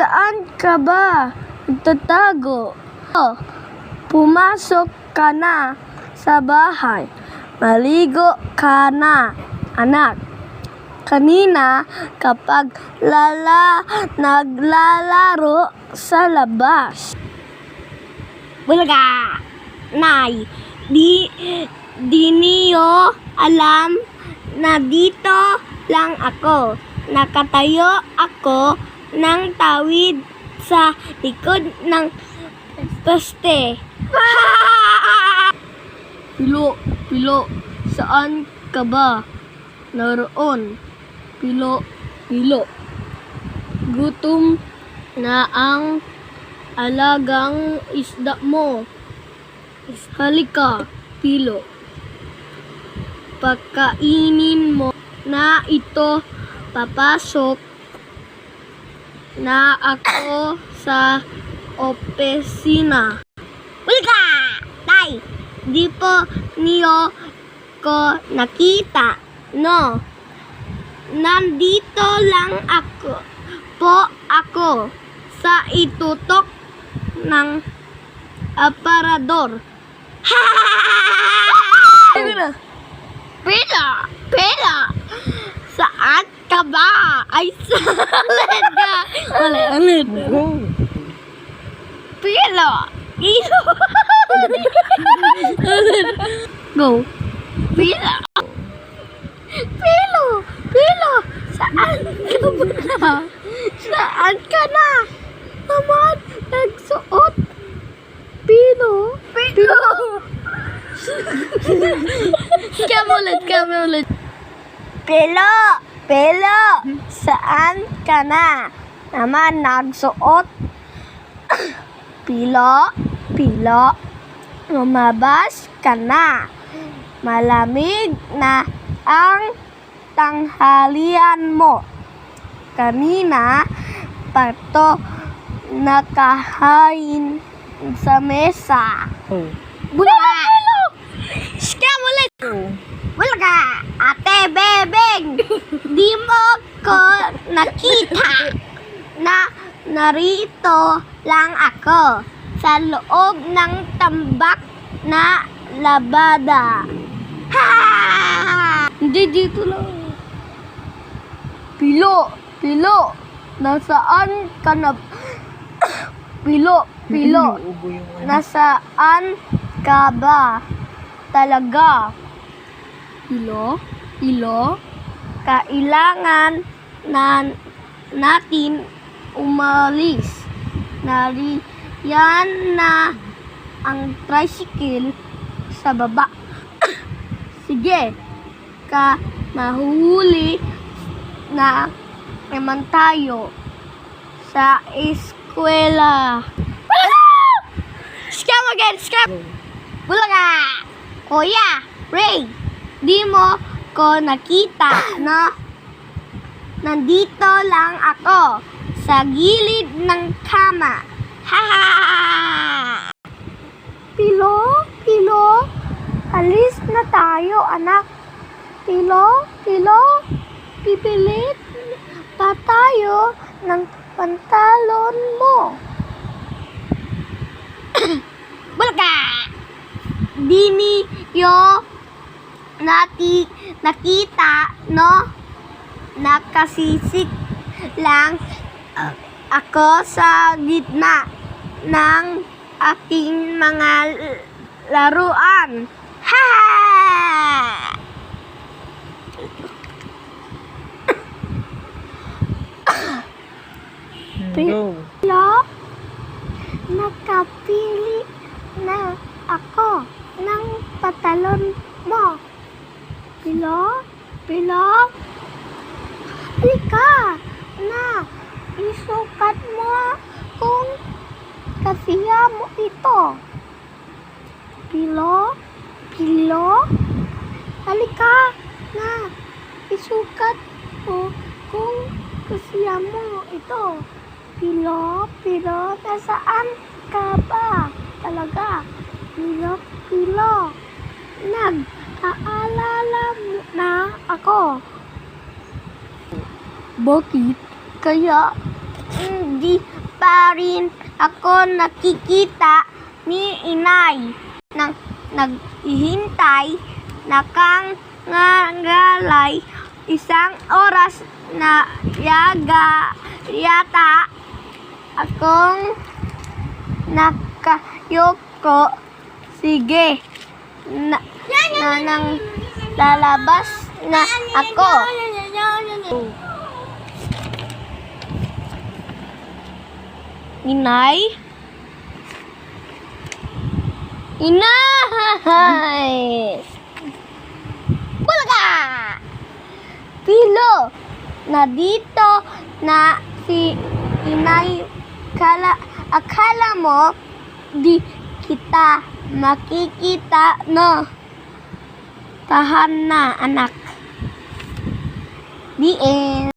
Saan ka ba nagtatago? Oh, pumasok ka na sa bahay. Maligo ka na, anak. Kanina, kapag naglalaro sa labas. Bulaga! Nay, di niyo alam na dito lang ako. Nakatayo ako ng tawid sa likod ng poste. Pilo, saan ka ba naroon? Pilo, gutom na ang alagang isda mo. Halika, Pilo. Pagkainin mo na ito, papasok na ako sa opisina. Halika! Tay, di po niyo ko nakita, no? Nandito lang ako sa itutok ng aparador. Pila, saan ka ba? Ay, salad ka. Ulit. Pila. Go. Pila, saan ka ba? Saan ka na? Naman, nagsuot. Pilo. Scam ulit. Pilo, saan ka na? Naman, nagsuot. Pilo, lumabas ka na. Malamig na ang tanghalian mo. Kanina, pato nakahain sa mesa. Bulaga! Scam ulit! Bulaga! Ate Bebeng! Di mo ko nakita na narito lang ako sa loob ng tambak na labada. Ha! Hindi, dito lang. Pilo, nasaan ka na? Pilo, nasaan ka ba talaga? Pilo, kailangan na natin umalis. Nariyan na ang tricycle sa baba. Sige, mahuhuli na naman tayo sa eskwela. Scam again! Bulaga! Kuya, Ray, di mo ko nakita, no? Nandito lang ako sa gilid ng kama. Ha! Pilo, alis na tayo, anak. Pilo, pipilit pa tayo ng pantalon mo. Bulaga! Di niyo nakita, no? Nakasisik lang ako sa gitna ng aking mga laruan. Ha! Pilo, nakapili na ako ng pantalon mo. Pilo, halika na, isukat mo kung kasiya mo ito. Pilo, halika na, isukat mo kung kasiya mo ito. Pilo, nasaan ka ba talaga? Pilo, nag-aalala na ako. Bakit kaya di pa rin ako nakikita ni inay. Naghihintay na kang ngalay isang oras na yata akong nakayoko. Sige nang lalabas na ako. Inay? Inay! Bulaga! Pilo! Na dito na si inay. Akala mo di kita makikita, no? Tahan na, anak. The end.